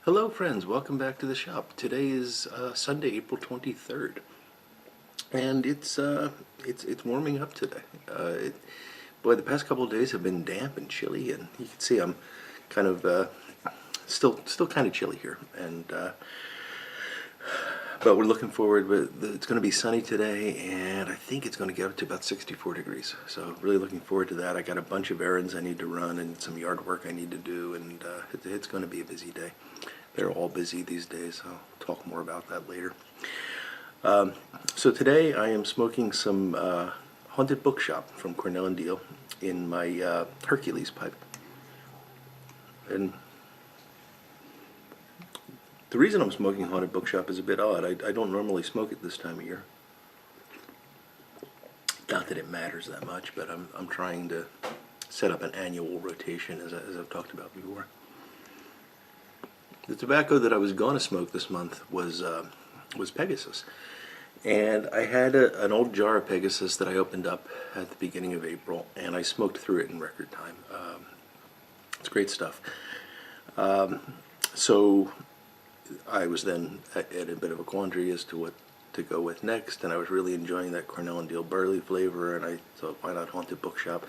Hello friends, welcome back to the shop. Today is Sunday, April 23rd, and it's warming up today. Boy, the past couple of days have been damp and chilly, and you can see I'm kind of still kind of chilly here. And but we're looking forward. It's going to be sunny today, and I think it's going to get up to about 64 degrees. So really looking forward to that. I got a bunch of errands I need to run and some yard work I need to do, and it's going to be a busy day. They're all busy these days. I'll talk more about that later. So today I am smoking some Haunted Bookshop from Cornell Diehl in my Hercules pipe. And the reason I'm smoking Haunted Bookshop is a bit odd. I don't normally smoke it this time of year. Not that it matters that much, but I'm trying to set up an annual rotation, as I've talked about before. The tobacco that I was going to smoke this month was Pegasus, and I had an old jar of Pegasus that I opened up at the beginning of April, and I smoked through it in record time. It's great stuff. So I was then at a bit of a quandary as to what to go with next, and I was really enjoying that Cornell Diehl Burley flavor, and I thought, why not Haunted Bookshop?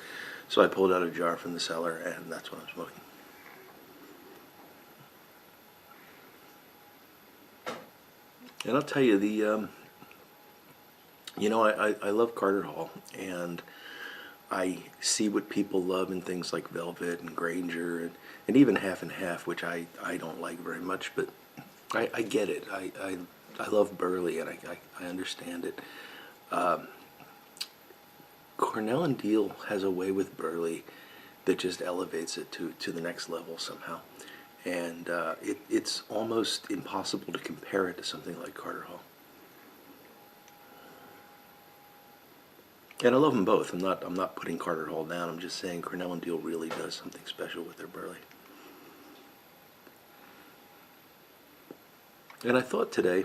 So I pulled out a jar from the cellar, and that's what I'm smoking. And I'll tell you, I love Carter Hall, and I see what people love in things like Velvet and Granger and even Half and Half, which I don't like very much, but I get it. I love Burley, and I understand it. Cornell and Diehl has a way with Burley that just elevates it to the next level somehow. And it's almost impossible to compare it to something like Carter Hall. And I love them both. I'm not putting Carter Hall down. I'm just saying Cornell and Diehl really does something special with their Burley. And I thought today,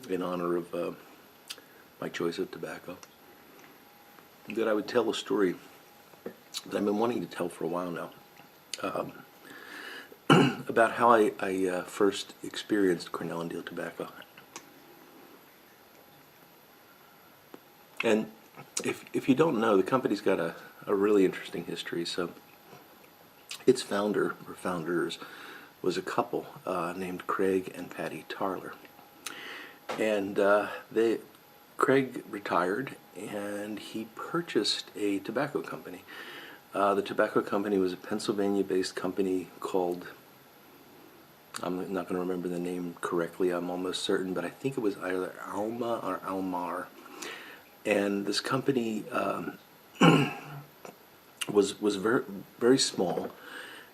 in honor of my choice of tobacco, that I would tell a story that I've been wanting to tell for a while now. About how I first experienced Cornell Diehl tobacco. And if you don't know, the company's got a really interesting history. So its founder, or founders, was a couple named Craig and Patty Tarler. And Craig retired, and he purchased a tobacco company. The tobacco company was a Pennsylvania-based company called, I'm not going to remember the name correctly, I'm almost certain, but I think it was either Alma or Almar. And this company was very, very small,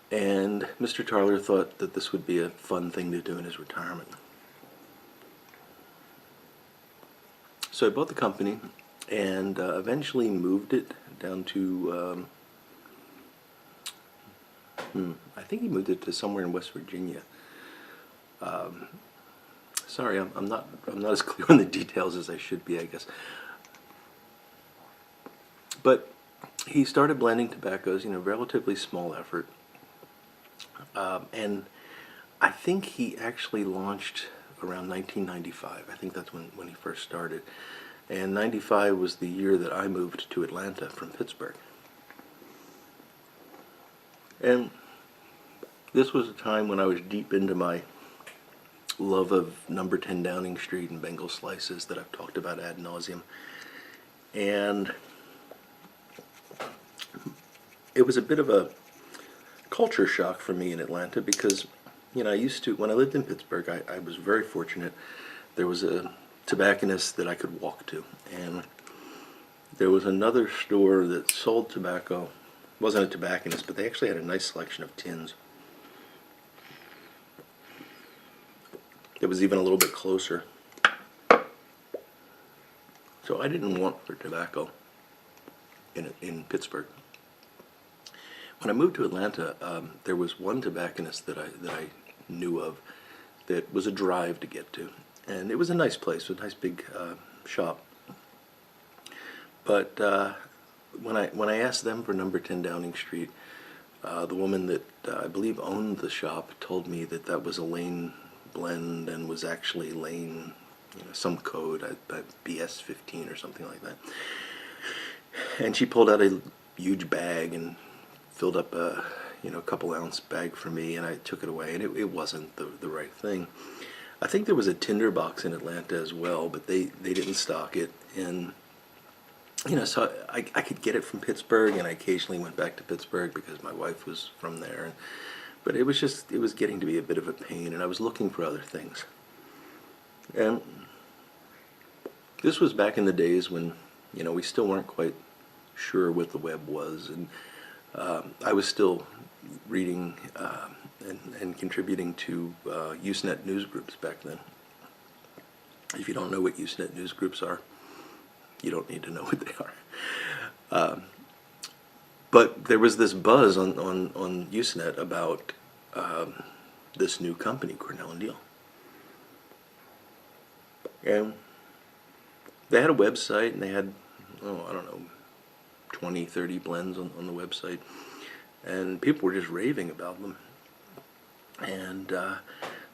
and Mr. Tarler thought that this would be a fun thing to do in his retirement. So I bought the company and eventually moved it down to I think he moved it to somewhere in West Virginia. Sorry, I'm not as clear on the details as I should be, I guess. But he started blending tobaccos, relatively small effort. And I think he actually launched around 1995. I think that's when he first started. And 95 was the year that I moved to Atlanta from Pittsburgh. And this was a time when I was deep into my love of number 10 Downing Street and Bengal slices that I've talked about ad nauseum. And it was a bit of a culture shock for me in Atlanta because, when I lived in Pittsburgh, I was very fortunate. There was a tobacconist that I could walk to, and there was another store that sold tobacco. It wasn't a tobacconist, but they actually had a nice selection of tins. It was even a little bit closer. So I didn't want for tobacco in Pittsburgh. When I moved to Atlanta, there was one tobacconist that I knew of that was a drive to get to, and it was a nice place, a nice big shop. But when I asked them for number 10 Downing Street, The woman that I believe owned the shop told me that that was a Lane blend and was actually Lane, some code, BS 15 or something like that. And she pulled out a huge bag and filled up a couple ounce bag for me, and I took it away, and it wasn't the right thing. I think there was a tinderbox in Atlanta as well, but they didn't stock it, and so I could get it from Pittsburgh, and I occasionally went back to Pittsburgh because my wife was from there. But it was getting to be a bit of a pain, and I was looking for other things. And this was back in the days when, we still weren't quite sure what the web was, and I was still reading and contributing to Usenet news groups back then. If you don't know what Usenet news groups are, you don't need to know what they are. But there was this buzz on Usenet about this new company, Cornell Diehl. And they had a website, and they had, 20, 30 blends on the website. And people were just raving about them. And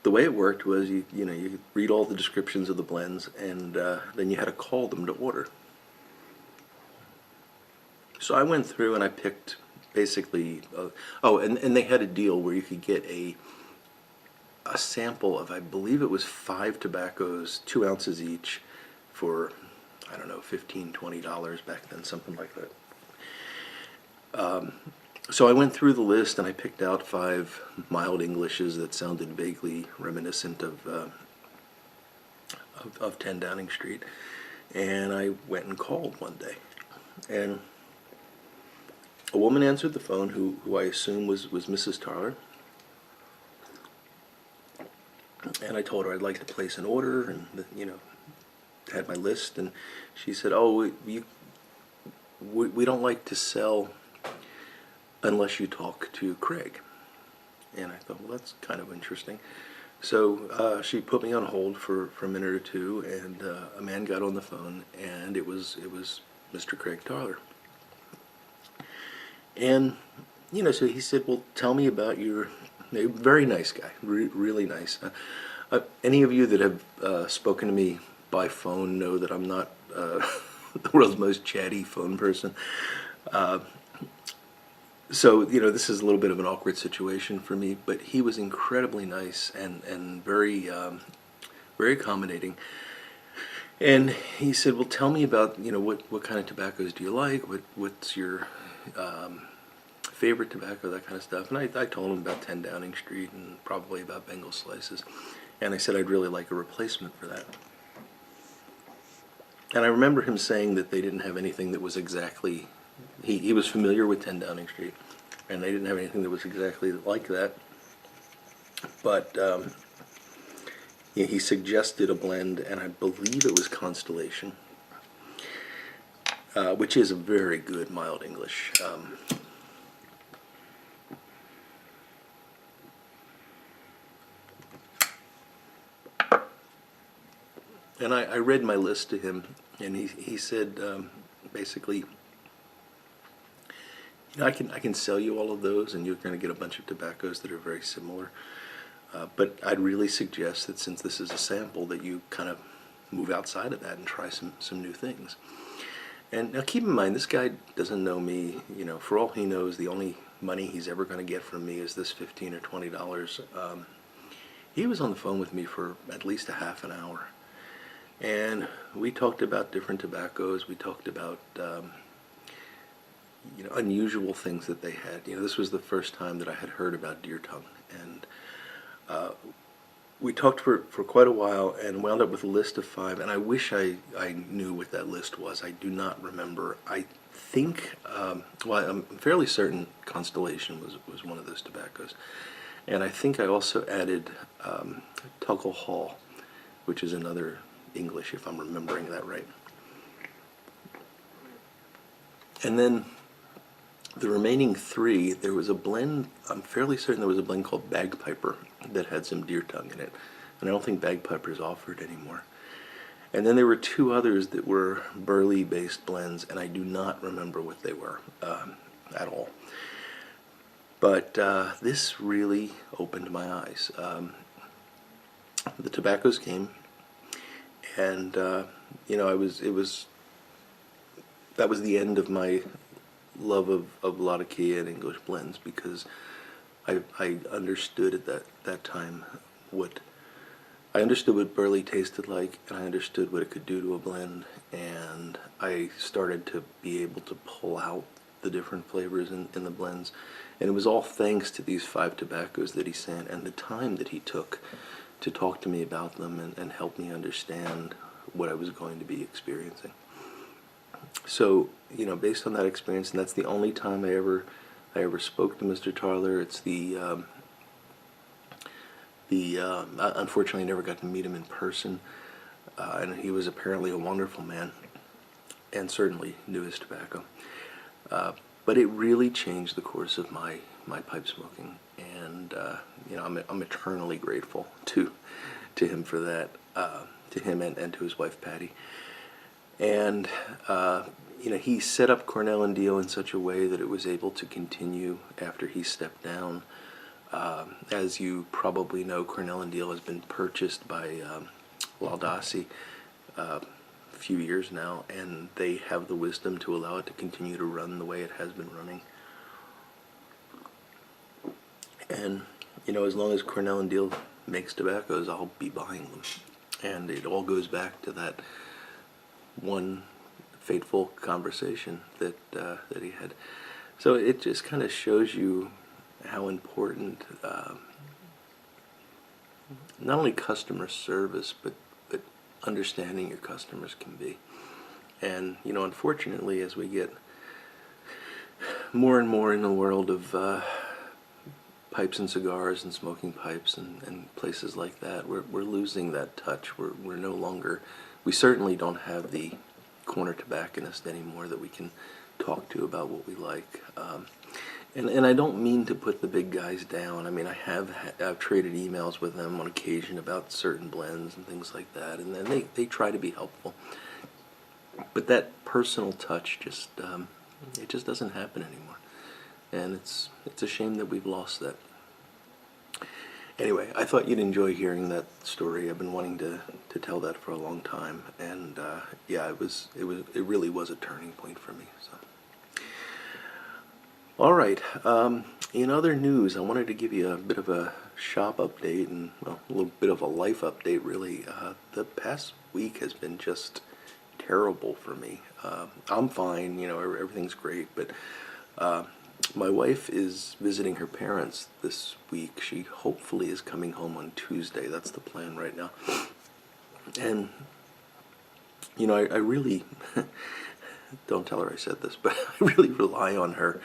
the way it worked was you could read all the descriptions of the blends, and then you had to call them to order. So I went through and I picked basically, and they had a deal where you could get a sample of, I believe it was 5 tobaccos, 2 ounces each, for, $15, $20 back then, something like that. So I went through the list and I picked out 5 mild Englishes that sounded vaguely reminiscent of 10 Downing Street, and I went and called one day, and a woman answered the phone who I assume was Mrs. Tarler, and I told her I'd like to place an order, and had my list, and she said, "Oh, we don't like to sell unless you talk to Craig." And I thought, well, that's kind of interesting. So she put me on hold for a minute or two, and a man got on the phone, and it was Mr. Craig Tarler. And so he said, "Well, tell me about your." Very nice guy, really nice. Any of you that have spoken to me by phone know that I'm not the world's most chatty phone person. So, this is a little bit of an awkward situation for me, but he was incredibly nice and very, very accommodating. And he said, "Well, tell me about, what kind of tobaccos do you like? What's your favorite tobacco, that kind of stuff." And I told him about 10 Downing Street and probably about Bengal slices. And I said I'd really like a replacement for that. And I remember him saying that they didn't have anything that was exactly, he was familiar with 10 Downing Street, and they didn't have anything that was exactly like that. But he suggested a blend, and I believe it was Constellation, which is a very good mild English. And I read my list to him, and he said, basically, I can sell you all of those, and you're going to get a bunch of tobaccos that are very similar. But I'd really suggest that since this is a sample, that you kind of move outside of that and try some new things. And now keep in mind, this guy doesn't know me. For all he knows, the only money he's ever going to get from me is this $15 or $20. He was on the phone with me for at least a half an hour. And we talked about different tobaccos. We talked about unusual things that they had. This was the first time that I had heard about deer tongue, and we talked for quite a while and wound up with a list of 5. And I wish I knew what that list was. I do not remember. I think, I'm fairly certain Constellation was one of those tobaccos, and I think I also added Tuckle Hall, which is another English, if I'm remembering that right. And then the remaining 3, there was a blend, I'm fairly certain there was a blend called Bagpiper that had some deer tongue in it, and I don't think Bagpiper is offered anymore. And then there were 2 others that were burley-based blends, and I do not remember what they were at all. But this really opened my eyes. The tobaccos came, and that was the end of my love of Latakia and English blends, because I understood at that time what burley tasted like, and I understood what it could do to a blend, and I started to be able to pull out the different flavors in the blends. And it was all thanks to these 5 tobaccos that he sent, and the time that he took to talk to me about them and help me understand what I was going to be experiencing. So, based on that experience, and that's the only time I ever spoke to Mr. Tarler. It's unfortunately, I never got to meet him in person, and he was apparently a wonderful man, and certainly knew his tobacco. But it really changed the course of my pipe smoking, and I'm eternally grateful to him for that, to him and to his wife Patty. And he set up Cornell and Diehl in such a way that it was able to continue after he stepped down. As you probably know, Cornell and Diehl has been purchased by Laldasi a few years now, and they have the wisdom to allow it to continue to run the way it has been running. And as long as Cornell and Diehl makes tobaccos, I'll be buying them. And it all goes back to that one fateful conversation that he had. So it just kind of shows you how important not only customer service but understanding your customers can be. And unfortunately, as we get more and more in the world of pipes and cigars and smoking pipes and places like that, we're losing that touch. We're no longer, we certainly don't have the corner tobacconist anymore that we can talk to about what we like. And I don't mean to put the big guys down. I mean, I've traded emails with them on occasion about certain blends and things like that, and then they try to be helpful. But that personal touch it just doesn't happen anymore, and it's a shame that we've lost that. Anyway, I thought you'd enjoy hearing that story. I've been wanting to tell that for a long time, and it really was a turning point for me. So. All right. In other news, I wanted to give you a bit of a shop update and a little bit of a life update, really. The past week has been just terrible for me. I'm fine, everything's great, but my wife is visiting her parents this week. She hopefully is coming home on Tuesday. That's the plan right now. And, I really, don't tell her I said this, but I really rely on her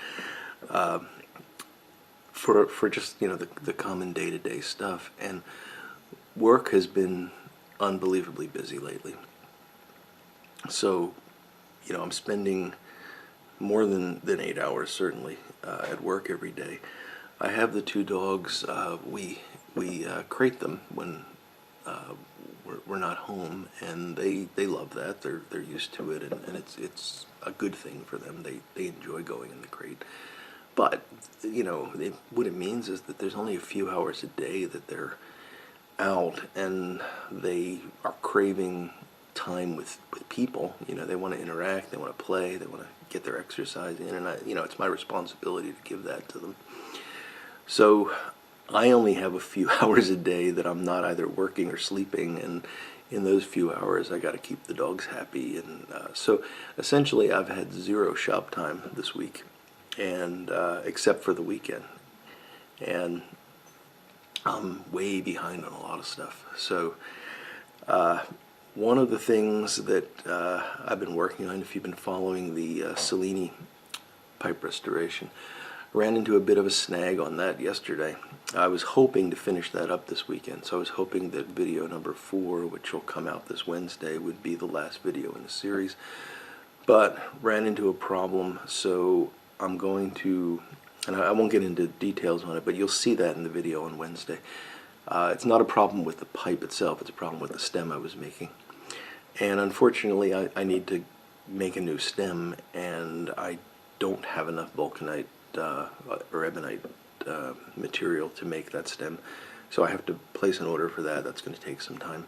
for just the common day-to-day stuff, and work has been unbelievably busy lately. So I'm spending more than 8 hours certainly at work every day. I have the 2 dogs. We crate them when we're not home, and they love that. They're used to it, and it's a good thing for them. They enjoy going in the crate. But what it means is that there's only a few hours a day that they're out, and they are craving time with people. They want to interact, they want to play, they want to get their exercise in, and it's my responsibility to give that to them. So I only have a few hours a day that I'm not either working or sleeping, and in those few hours I got to keep the dogs happy, and so essentially I've had 0 shop time this week, and except for the weekend, and I'm way behind on a lot of stuff. So one of the things that I've been working on, if you've been following the Cellini pipe restoration, ran into a bit of a snag on that yesterday. I was hoping to finish that up this weekend, so I was hoping that video number 4, which will come out this Wednesday, would be the last video in the series, but ran into a problem, so I'm going to, and I won't get into details on it, but you'll see that in the video on Wednesday. It's not a problem with the pipe itself, it's a problem with the stem I was making. And unfortunately, I need to make a new stem, and I don't have enough vulcanite or ebonite material to make that stem. So I have to place an order for that. That's going to take some time.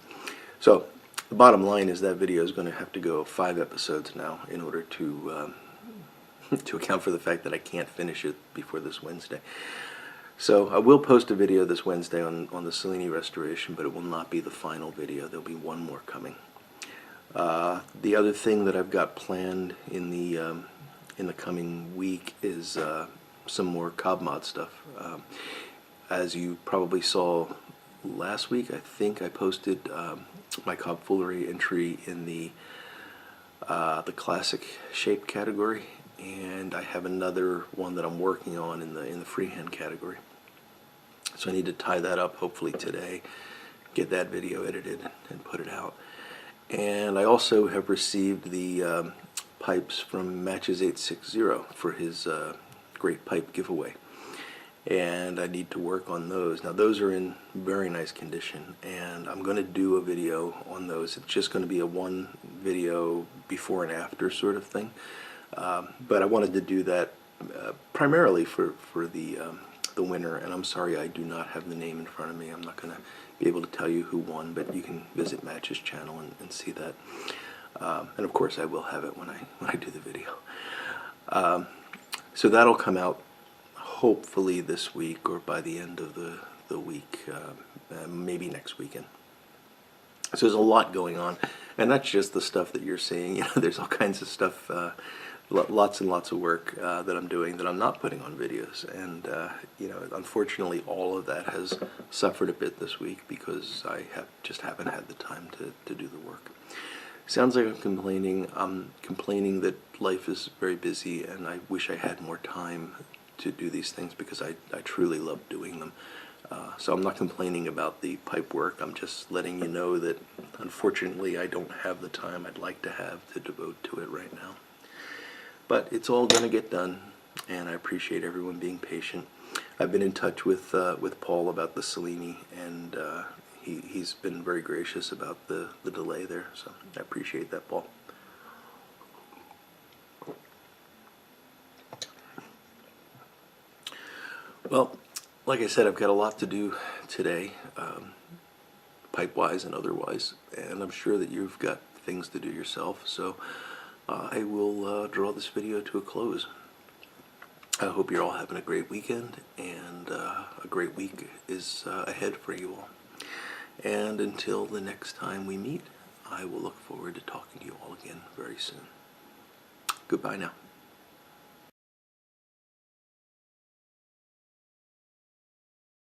So the bottom line is that video is going to have to go 5 episodes now in order to to account for the fact that I can't finish it before this Wednesday. So I will post a video this Wednesday on the Cellini restoration, but it will not be the final video. There'll be one more coming. The other thing that I've got planned in the coming week is some more cob mod stuff. As you probably saw last week, I think I posted my cob foolery entry in the classic shape category, and I have another one that I'm working on in the freehand category. So I need to tie that up hopefully today, get that video edited and put it out. And I also have received the pipes from Matches 860 for his great pipe giveaway, and I need to work on those. Now those are in very nice condition, and I'm going to do a video on those. It's just going to be a one video before and after sort of thing, but I wanted to do that primarily for the winner. And I'm sorry I do not have the name in front of me. I'm not going to be able to tell you who won, but you can visit Match's channel and see that. And of course I will have it when I do the video. So that'll come out hopefully this week or by the end of the week, maybe next weekend. So there's a lot going on, and that's just the stuff that you're seeing. You know, there's all kinds of stuff, lots and lots of work that I'm doing that I'm not putting on videos, and you know, unfortunately all of that has suffered a bit this week because I just haven't had the time to do the work. Sounds like I'm complaining. I'm complaining that life is very busy and I wish I had more time to do these things because I truly love doing them. So I'm not complaining about the pipe work. I'm just letting you know that unfortunately I don't have the time I'd like to have to devote to it right now. But it's all going to get done, and I appreciate everyone being patient. I've been in touch with Paul about the Cellini, and he's been very gracious about the delay there, so I appreciate that, Paul. Well, like I said, I've got a lot to do today, pipe-wise and otherwise, and I'm sure that you've got things to do yourself, so I will draw this video to a close. I hope you're all having a great weekend, and a great week is ahead for you all. And until the next time we meet, I will look forward to talking to you all again very soon. Goodbye now.